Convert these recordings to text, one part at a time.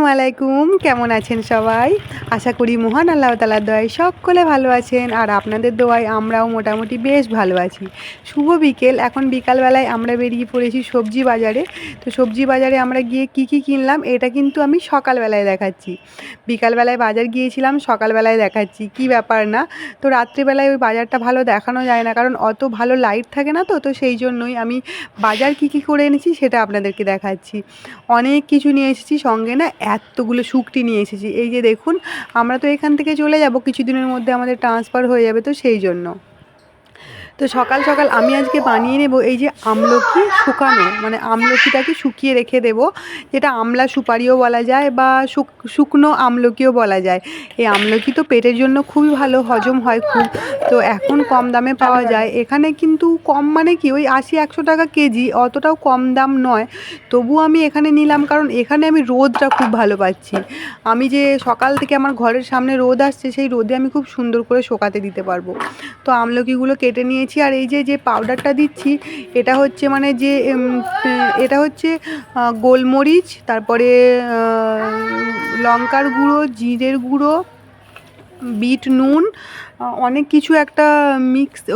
আসসালামু আলাইকুম, কেমন আছেন সবাই? আশা করি মহান আল্লাহ তাআলার দয়ায় সকলে ভালো আছেন, আর আপনাদের দোয়ায় আমরাও মোটামুটি বেশ ভালো আছি। শুভ বিকেল। এখন বিকালবেলায় আমরা বেরিয়ে পড়েছি সবজি বাজারে। তো সবজি বাজারে আমরা গিয়ে কি কি কিনলাম এটা কিন্তু আমি সকালবেলায় দেখাচ্ছি। বিকালবেলায় বাজার গিয়েছিলাম, সকালবেলায় দেখাচ্ছি কি ব্যাপার না। তো রাত্রিবেলায় ওই বাজারটা ভালো দেখানো যায় না, কারণ অত ভালো লাইট থাকে না। তো সেই জন্যই আমি বাজার কি কি করে এনেছি সেটা আপনাদেরকে দেখাচ্ছি। অনেক কিছু নিয়ে এসেছি, সঙ্গে না এতগুলো শুকটি নিয়ে এসেছি। এই যে দেখুন, আমরা তো এখান থেকে চলে যাব, কিছুদিনের মধ্যে আমাদের ট্রান্সফার হয়ে যাবে, তো সেই জন্য। তো সকাল সকাল আমি আজকে বানিয়ে নেব এই যে আমলকি শুকানো, মানে আমলকিটাকে শুকিয়ে রেখে দেব, যেটা আমলা সুপারিও বলা যায় বা শুকনো আমলকিও বলা যায়। এই আমলকি তো পেটের জন্য খুবই ভালো, হজম হয় খুব। তো এখন কম দামে পাওয়া যায় এখানে, কিন্তু কম মানে কি ওই 80-100 টাকা কেজি, অতটাও কম দাম নয়। তবু আমি এখানে নিলাম কারণ এখানে আমি রোদটা খুব ভালো পাচ্ছি। আমি যে সকাল থেকে আমার ঘরের সামনে রোদ আসছে, সেই রোদে আমি খুব সুন্দর করে শোকাতে দিতে পারবো। তো আমলকিগুলো কেটে নিয়েছি, আর এই যে পাউডারটা দিচ্ছি এটা হচ্ছে মানে যে এটা হচ্ছে গোলমরিচ, তারপরে লঙ্কার গুঁড়ো, জিরের গুঁড়ো, বিট নুন, অনেক কিছু একটা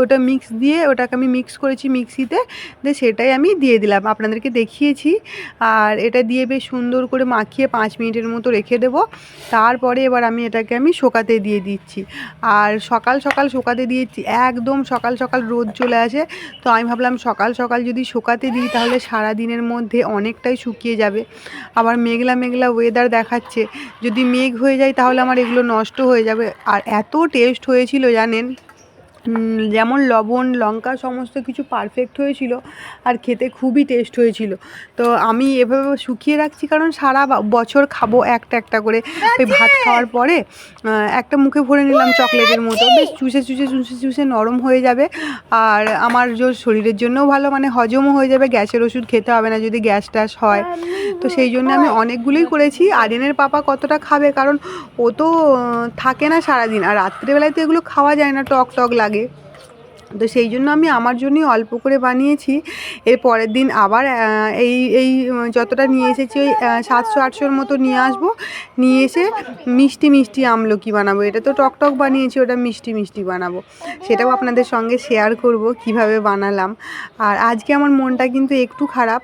ওটা মিক্স দিয়ে ওটাকে আমি মিক্স করেছি মিক্সিতে, দিয়ে সেটাই আমি দিয়ে দিলাম, আপনাদেরকে দেখিয়েছি। আর এটা দিয়ে বেশ সুন্দর করে মাখিয়ে 5 মিনিটের মতো রেখে দেবো। তারপরে এবার এটাকে শোকাতে দিয়ে দিচ্ছি। আর সকাল সকাল শোকাতে দিয়েছি, একদম সকাল সকাল রোদ চলে আসে। তো আমি ভাবলাম সকাল সকাল যদি শোকাতে দিই তাহলে সারা দিনের মধ্যে অনেকটাই শুকিয়ে যাবে। আবার মেঘলা মেঘলা ওয়েদার দেখাচ্ছে, যদি মেঘ হয়ে যায় তাহলে আমার এগুলো নষ্ট হয়ে যাবে। আর এত টেস্ট হয়েছিল জানেন, যেমন লবণ লঙ্কা সমস্ত কিছু পারফেক্ট হয়েছিল, আর খেতে খুবই টেস্ট হয়েছিল। তো আমি এভাবে শুকিয়ে রাখছি কারণ সারা বছর খাবো একটা একটা করে। ওই ভাত খাওয়ার পরে একটা মুখে ভরে নিলাম চকলেটের মতো, বেশ চুষে চুষে চুষে চুষে নরম হয়ে যাবে। আর আমার শরীরের জন্যও ভালো, মানে হজমও হয়ে যাবে, গ্যাসের ওষুধ খেতে হবে না যদি গ্যাস ট্যাস হয়। তো সেই জন্য আমি অনেকগুলোই করেছি। আরিয়ানের পাপা কতটা খাবে, কারণ ও তো থাকে না সারাদিন, আর রাত্রিবেলায় তো এগুলো খাওয়া যায় না, টক টক লাগে। তো সেই জন্য আমি আমার জন্যই অল্প করে বানিয়েছি। এর পরের দিন আবার এই এই যতটা নিয়ে এসেছি ওই 700-800-র মতো নিয়ে আসবো, নিয়ে এসে মিষ্টি মিষ্টি আমলকি বানাবো। এটা তো টক টক বানিয়েছি, ওটা মিষ্টি মিষ্টি বানাবো, সেটাও আপনাদের সঙ্গে শেয়ার করব কিভাবে বানালাম। আর আজকে আমার মনটা কিন্তু একটু খারাপ,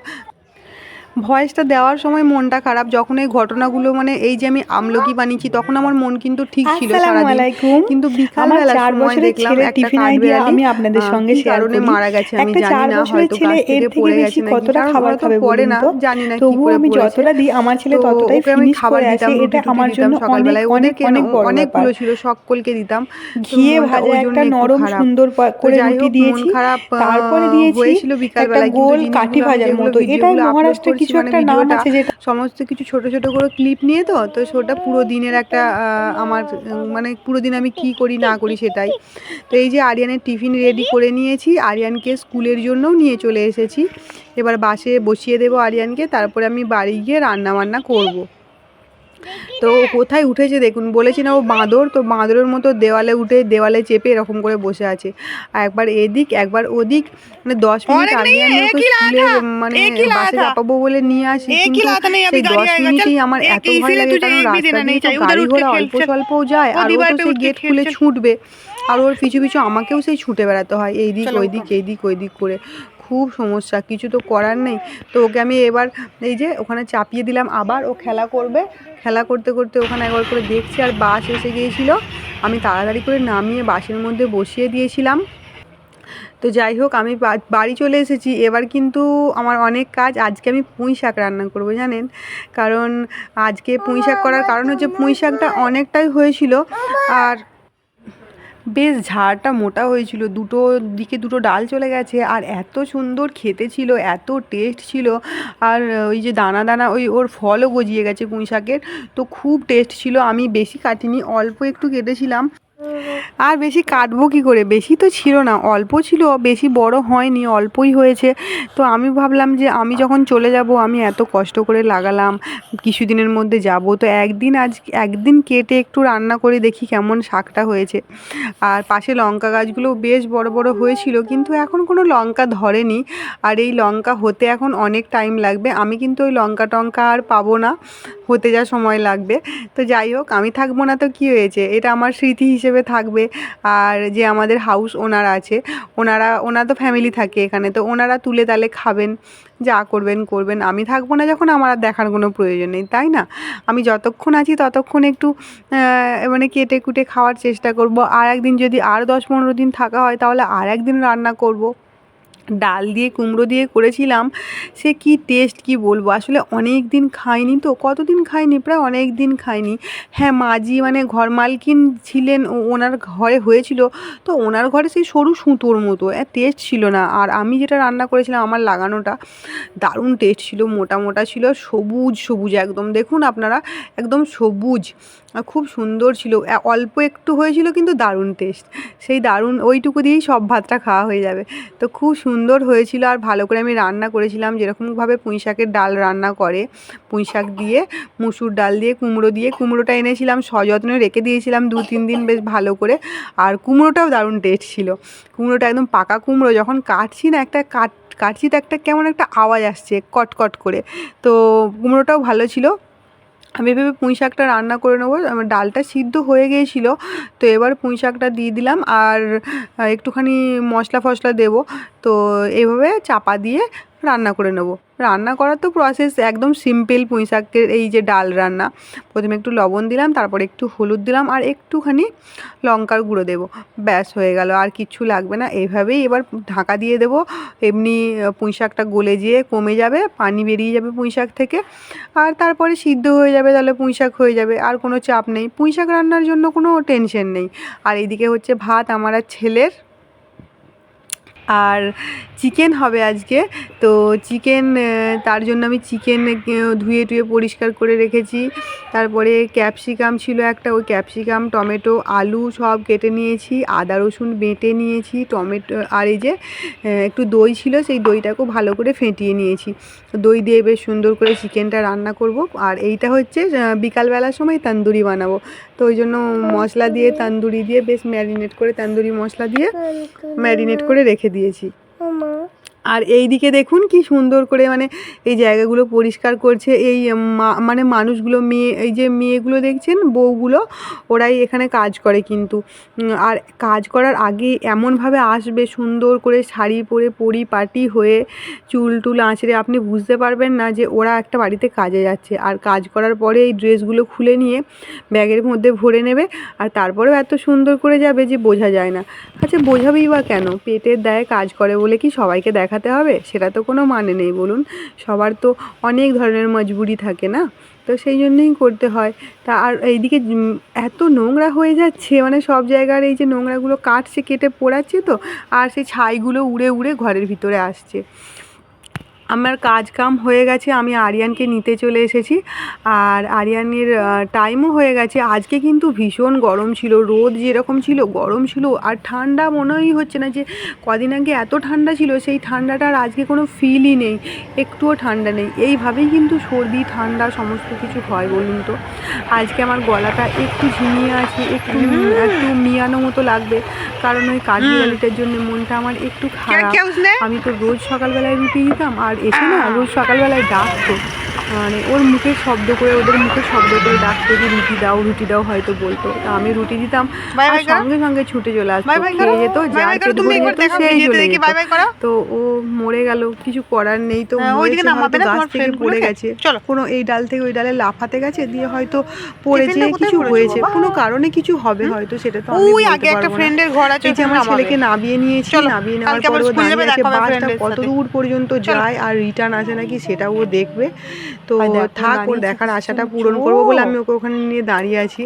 ভয়েসটা দেওয়ার সময় মনটা খারাপ। যখন এই ঘটনাগুলো মানে এই যে আমি আমলকি বানিয়েছি তখন আমার মন কিন্তু ঠিক ছিল সারাদিন, কিন্তু বিকালবেলার সময় দেখলাম একটা কাঠবিড়ালি আমি আপনাদের সঙ্গে শেয়ার করি। মারা গেছে, আমি জানি না, হয়তো গাছ থেকে পড়ে গেছে নাকি, কারণ ওরা তো পড়ে না, জানি না কি করে পড়েছে। তো ওকে আমি খাবার দিতাম, রুটি টুটি দিতাম সকালবেলায়, ওদেরকে অনেকগুলো ছিল, সকলকে দিতাম। ঘিয়ে ভাজা একটা নরম সুন্দর করে রুটি দিয়েছি, তারপরে হয়েছিল বিকালবেলায়, গোল কাঠি ভাজার মতো। এটা মহারাষ্ট্রের কিছু একটা নাম আছে, যেটা সমস্ত কিছু ছোট ছোট করে ক্লিপ নিয়ে তো সেটা পুরো দিনের একটা আমার মানে পুরো দিন আমি কি করি না করি সেটাই। তো এই যে আরিয়ানের টিফিন রেডি করে নিয়েছি, আরিয়ানকে স্কুলের জন্যও নিয়ে চলে এসেছি। এবার বাসে বসিয়ে দেবো আরিয়ানকে, তারপরে আমি বাড়ি গিয়ে রান্না বান্না করব। তো কোথায় উঠেছে দেখুন, বলেছি না ও বাঁদর, তো বাঁদরের মতো দেওয়ালে উঠে দেওয়ালে চেপে এরকম করে বসে আছে, আর একবার এদিক একবার ওদিক। মানে 10 মিনিট আগে আমি ওকে স্কুলে মানে বাসে চাপাবো বলে নিয়ে আসি, কিন্তু সেই 10 মিনিটেই আমার এত ভয় লাগে, কারণ রাস্তা দিয়ে তো গাড়ি ঘোড়া অল্প স্বল্পও যায়, আর ও তো সেই গেট খুলে ছুটবে, আর ওর পিছু পিছু আমাকেও সেই ছুটে বেড়াতে হয় এইদিক ওইদিক এইদিক ওইদিক করে। খুব সমস্যা, কিছু তো করার নেই। তো ওকে আমি এবার এই যে ওখানে চাপিয়ে দিলাম, আবার ও খেলা করবে। খেলা করতে করতে ওখানে একবার করে দেখছি, আর বাস এসে গিয়েছিল, আমি তাড়াতাড়ি করে নামিয়ে বাসের মধ্যে বসিয়ে দিয়েছিলাম। তো যাই হোক, আমি বাড়ি চলে এসেছি। এবার কিন্তু আমার অনেক কাজ। আজকে আমি পুঁই শাক রান্না করব জানেন, কারণ আজকে পুঁই শাক করার কারণ হচ্ছে পুঁই শাকটা অনেকটাই হয়েছিল, আর বেশ ঝাড়টা মোটা হয়েছিল, দুটো দিকে দুটো ডাল চলে গেছে, আর এত সুন্দর খেতে ছিল, এত টেস্ট ছিল। আর ওই যে দানা দানা ওর ফলও গজিয়ে গেছে পুঁই শাকের, তো খুব টেস্ট ছিল। আমি বেশি কাটিনি, অল্প একটু কেটেছিলাম। আর বেশি কাটবো কী করে, বেশি তো ছিল না, অল্প ছিল, বেশি বড় হয়নি, অল্পই হয়েছে। তো আমি ভাবলাম যে আমি যখন চলে যাব, আমি এত কষ্ট করে লাগালাম, কিছুদিনের মধ্যে যাব, তো একদিন কেটে একটু রান্না করে দেখি কেমন শাকটা হয়েছে। আর পাশে লঙ্কা গাছগুলো বেশ বড় বড় হয়েছিল, কিন্তু এখন কোনো লঙ্কা ধরেনি। আর এই লঙ্কা হতে এখন অনেক টাইম লাগবে, আমি কিন্তু ওই লঙ্কা টঙ্কা আর পাবো না, হতে যা সময় লাগবে। তো যাই হোক, আমি থাকবো না তো কী হয়েছে, এটা আমার স্মৃতি হিসেবে থাকবে। আর যে আমাদের হাউস ওনার আছে, ওনার তো ফ্যামিলি থাকে এখানে, তো ওনারা তুলে তালে খাবেন, যা করবেন করবেন। আমি থাকবো না যখন, আমার আর দেখার কোনো প্রয়োজন নেই, তাই না? আমি যতক্ষণ আছি ততক্ষণ একটু মানে কেটে কুটে খাওয়ার চেষ্টা করব। আর একদিন যদি আর 10-15 দিন থাকা হয়, তাহলে আর একদিন রান্না করব। ডাল দিয়ে কুমড়ো দিয়ে করেছিলাম, সে কি টেস্ট কি বলবো, আসলে অনেক দিন খাইনি, তো কতদিন খাইনি, প্রায় অনেক দিন খাইনি। হ্যাঁ, মাঝি মানে ঘর মালকিন ছিলেন, ওনার ঘরে হয়েছিল, তো ওনার ঘরে সেই সরু সুতোর মতো টেস্ট ছিল না। আর আমি যেটা রান্না করেছিলাম, আমার লাগানোটা দারুণ টেস্ট ছিল, মোটা মোটা ছিল, সবুজ সবুজ একদম, দেখুন আপনারা, একদম সবুজ, খুব সুন্দর ছিল। অল্প একটু হয়েছিল, কিন্তু দারুণ টেস্ট, সেই দারুণ, ওইটুকু দিয়েই সব ভাতটা খাওয়া হয়ে যাবে। তো খুব সুন্দর হয়েছিল, আর ভালো করে আমি রান্না করেছিলাম, যেরকমভাবে পুঁই শাকের ডাল রান্না করে, পুঁই শাক দিয়ে, মুসুর ডাল দিয়ে, কুমড়ো দিয়ে, কুমড়োটা এনেছিলাম সযত্নে রেখে দিয়েছিলাম 2-3 দিন বেশ ভালো করে। আর কুমড়োটাও দারুণ টেস্ট ছিল, কুমড়োটা একদম পাকা কুমড়ো, যখন কাটছি না, কাটছি তো একটা কেমন একটা আওয়াজ আসছে কটকট করে, তো কুমড়োটাও ভালো ছিল। আমি ভেবে পুঁই শাকটা রান্না করে নেবো, আমার ডালটা সিদ্ধ হয়ে গিয়েছিলো, তো এবার পুঁই শাকটা দিয়ে দিলাম, আর একটুখানি মশলা ফসলা দেবো, তো এইভাবে চাপা দিয়ে রান্না করে নেবো। রান্না করার তো প্রসেস একদম সিম্পল, পুঁই শাকের এই যে ডাল রান্না, প্রথমে একটু লবণ দিলাম, তারপর একটু হলুদ দিলাম, আর একটুখানি লঙ্কার গুঁড়ো দেবো, ব্যাস হয়ে গেল, আর কিচ্ছু লাগবে না। এইভাবেই এবার ঢাকা দিয়ে দেবো, এমনি পুঁই শাকটা গলে যেয়ে কমে যাবে, পানি বেরিয়ে যাবে পুঁই শাক থেকে, আর তারপরে সিদ্ধ হয়ে যাবে, তাহলে পুঁই শাক হয়ে যাবে, আর কোনো চাপ নেই, পুঁই শাক রান্নার জন্য কোনো টেনশন নেই। আর এইদিকে হচ্ছে ভাত আমার আর ছেলের, আর চিকেন হবে আজকে। তো চিকেন, তার জন্য আমি চিকেন ধুয়ে টুয়ে পরিষ্কার করে রেখেছি। তারপরে ক্যাপসিকাম ছিল একটা, ওই ক্যাপসিকাম, টমেটো, আলু সব কেটে নিয়েছি, আদা রসুন বেটে নিয়েছি, টমেটো, আর এই যে একটু দই ছিল, সেই দইটাকেও ভালো করে ফেটিয়ে নিয়েছি, দই দিয়ে বেশ সুন্দর করে চিকেনটা রান্না করব। আর এইটা হচ্ছে বিকালবেলার সময় তন্দুরি বানাবো, তো ওই জন্য মশলা দিয়ে তন্দুরি দিয়ে বেশ ম্যারিনেট করে, তন্দুরি মশলা দিয়ে ম্যারিনেট করে রেখে দিয়েছি। আর এই দিকে দেখুন কি সুন্দর করে মানে এই জায়গাগুলো পরিষ্কার করছে এই মানে মানুষগুলো, এই যে মেয়েগুলো দেখছেন, বউগুলো, ওরাই এখানে কাজ করে কিন্তু। আর কাজ করার আগে এমনভাবে আসবে, সুন্দর করে শাড়ি পরে পরিপাটি হয়ে, চুল টুল আঁচড়ে, আপনি বুঝতে পারবেন না যে ওরা একটা বাড়িতে কাজে যাচ্ছে। আর কাজ করার পরে এই ড্রেসগুলো খুলে নিয়ে ব্যাগের মধ্যে ভরে নেবে, আর তারপরেও এত সুন্দর করে যাবে যে বোঝা যায় না। আচ্ছা, বোঝাবেই বা কেন? পেটের দায়ে কাজ করে বলে কি সবাইকে দেখাতে হবে? সেটা তো কোনো মানে নেই বলুন। সবার তো অনেক ধরনের মজবুরি থাকে না, তো সেই জন্যই করতে হয়। তা আর এইদিকে এত নোংরা হয়ে যাচ্ছে, মানে সব জায়গার এই যে নোংরাগুলো কাটছে, কেটে পোড়াচ্ছে, তো আর সেই ছাইগুলো উড়ে উড়ে ঘরের ভিতরে আসছে। আমার কাজ কাম হয়ে গেছে, আমি আরিয়ানকে নিতে চলে এসেছি, আর আরিয়ানের টাইমও হয়ে গেছে। আজকে কিন্তু ভীষণ গরম ছিল, রোদ যেরকম ছিল গরম ছিল, আর ঠান্ডা মনেই হচ্ছে না যে কদিন আগে এত ঠান্ডা ছিল, সেই ঠান্ডাটার আজকে কোনো ফিলই নেই, একটুও ঠান্ডা নেই। এইভাবেই কিন্তু সর্দি ঠান্ডা সমস্ত কিছু হয় বলুন তো। আজকে আমার গলাটা একটু ঝিমিয়ে আছে, একটু একটু মিয়ানো মতো লাগবে, কারণ ওই কাঠবিড়ালিটার জন্য মনটা আমার একটু খারাপ। আমি তো রোজ সকালবেলায় রুটি দিতাম, আর এসে না রোজ সকালবেলায় ডাকতো, মানে ওর মুখের শব্দ করে, ওদের মুখের শব্দ করে ডাকতো যে রুটি দাও রুটি দাও, হয়তো বলতো, তা আমি রুটি দিতাম, আর সঙ্গে সঙ্গে ছুটে চলে আসতো, খেয়ে যেত, যা পেট ভরে যেত সেই চলে যেত। তো ও মরে গেল, কিছু করার নেই, তো গাছ থেকে পড়ে গেছে, কোনো এই ডাল থেকে ওই ডালে লাফাতে গেছে, দিয়ে হয়তো পড়েছে, কিছু হয়েছে, কোনো কারণে কিছু হবে হয়তো, সেটা তো আমি বলতে পারবো না। এই যে আমার ছেলেকে নামিয়ে নিয়েছি, নামিয়ে নেওয়ার পর ও দাঁড়িয়ে আছে, বাসটা কত দূর পর্যন্ত যায় আর রিটার্ন আসে নাকি সেটাও ও দেখবে। তো থাক, ওর দেখার আশাটা পূরণ করবো বলে আমি ওকে ওখানে নিয়ে দাঁড়িয়ে আছি।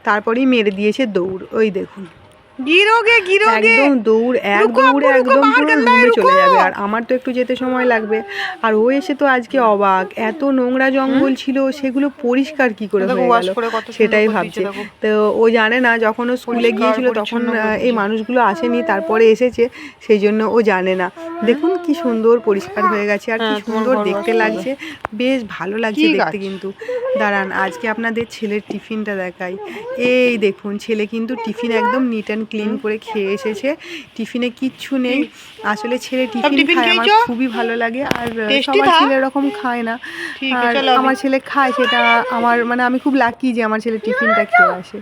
তারপরেই মেরে দিয়েছে দৌড়, ওই দেখুন। গিরোগে একদম দৌড়ে একদম পুরো রুমে চলে যাবে। আর আমার তো একটু যেতে সময় লাগবে। আর ও এসে তো আজকে অবাক, এত নোংরা জঙ্গল ছিল সেগুলো পরিষ্কার কি করে হয়ে গেল সেটাই ভাবছে। তো ও জানে না, যখন ও স্কুলে গিয়েছিল তখন এই মানুষগুলো আসেনি, তারপরে এসেছে, সেই জন্য ও জানে না। দেখুন কি সুন্দর পরিষ্কার হয়ে গেছে আর কি সুন্দর দেখতে লাগছে, বেশ ভালো লাগছে দেখতে। কিন্তু দাঁড়ান আজকে আপনাদের ছেলের টিফিনটা দেখাই। এই দেখুন ছেলে কিন্তু টিফিন একদম নিট অ্যান্ড ক্লিন করে খেয়ে এসেছে। টিফিনে কিচ্ছু নেই। আসলে ছেলে টিফিন খায় আমার খুবই ভালো লাগে, আর সবার ছেলে এরকম খায় না, আর আমার ছেলে খায়, সেটা আমার মানে আমি খুব লাকি যে আমার ছেলে টিফিনটা খেয়ে আসে।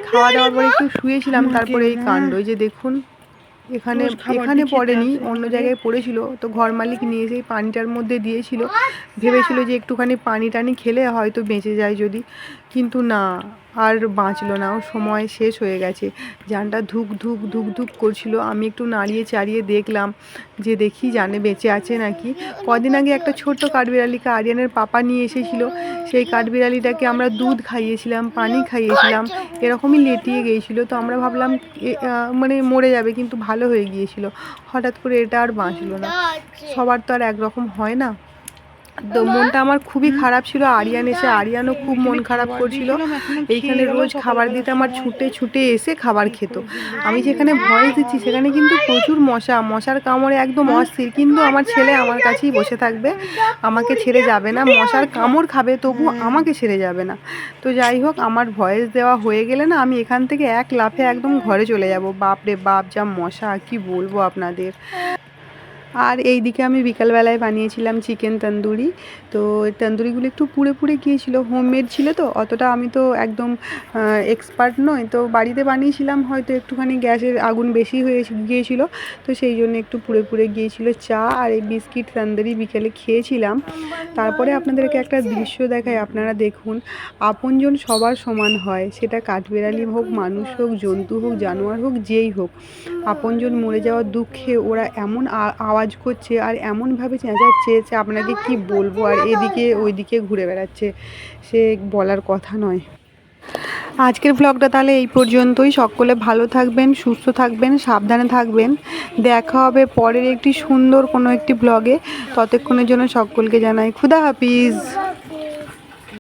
খাওয়া দাওয়ার পরে একটু শুয়েছিলাম, তারপরে এই কাণ্ড যে দেখুন এখানে পড়েনি, অন্য জায়গায় পড়েছিল। তো ঘর মালিক নিয়ে এসে পানিটার মধ্যে দিয়েছিল, ভেবেছিল যে একটুখানি পানি টানি খেলে হয়তো বেঁচে যায় যদি, কিন্তু না, আর বাঁচলো না, ও সময় শেষ হয়ে গেছে। জানটা ধুক ধুক ধুক ধুক করছিল। আমি একটু নাড়িয়ে চাড়িয়ে দেখলাম যে দেখি জানে বেঁচে আছে নাকি। কদিন আগে একটা ছোট্ট কাঠবিড়ালিকে আরিয়ানের পাপা নিয়ে এসেছিল, সেই কাঠবিড়ালিটাকে আমরা দুধ খাইয়েছিলাম, পানি খাইয়েছিলাম, এরকমই লেটিয়ে গিয়েছিলো। তো আমরা ভাবলাম মানে মরে যাবে, কিন্তু ভালো হয়ে গিয়েছিল। হঠাৎ করে এটা আর বাঁচলো না। সবার তো আর একরকম হয় না। তো মনটা আমার খুবই খারাপ ছিল। আরিয়ান এসে আরিয়ানও খুব মন খারাপ করছিল। এইখানে রোজ খাবার দিতে আমার ছুটে ছুটে এসে খাবার খেত। আমি যেখানে ভয়েস দিচ্ছি সেখানে কিন্তু প্রচুর মশার কামড়ে একদম অস্থির, কিন্তু আমার ছেলে আমার কাছেই বসে থাকবে, আমাকে ছেড়ে যাবে না। মশার কামড় খাবে তবু আমাকে ছেড়ে যাবে না। তো যাই হোক, আমার ভয়েস দেওয়া হয়ে গেলে না আমি এখান থেকে এক লাফে একদম ঘরে চলে যাব। বাপরে বাপ যা মশা, কি বলবো আপনাদের। আর এই দিকে আমি বিকালবেলায় বানিয়েছিলাম চিকেন তন্দুরি। তো তন্দুরিগুলো একটু পুড়ে পুড়ে গিয়েছিল, হোমমেড ছিল তো, অতটা আমি তো একদম এক্সপার্ট নই, তো বাড়িতে বানিয়েছিলাম, হয়তো একটুখানি গ্যাসের আগুন বেশি হয়ে গিয়েছিল, তো সেই জন্য একটু পুড়ে পুড়ে গিয়েছিল। চা আর এই বিস্কিট তন্দুরি বিকেলে খেয়েছিলাম। তারপরে আপনাদেরকে একটা দৃশ্য দেখায়, আপনারা দেখুন। আপনজন সবার সমান হয়, সেটা কাঠবিড়ালি হোক, মানুষ হোক, জন্তু হোক, জানোয়ার হোক, যেই হোক। আপনজন মরে যাওয়ার দুঃখে ওরা এমন আওয়াজ করছে আর এমনভাবে চেঁচাচ্ছে যে আপনাকে কি বলবো, আর এদিকে ওইদিকে ঘুরে বেড়াচ্ছে, সে বলার কথা নয়। আজকের ব্লগটা তাহলে এই পর্যন্তই। সকলে ভালো থাকবেন, সুস্থ থাকবেন, সাবধানে থাকবেন। দেখা হবে পরের একটি সুন্দর কোনো একটি ব্লগে। ততক্ষণের জন্য সকলকে জানাই খুদা হাফিজ।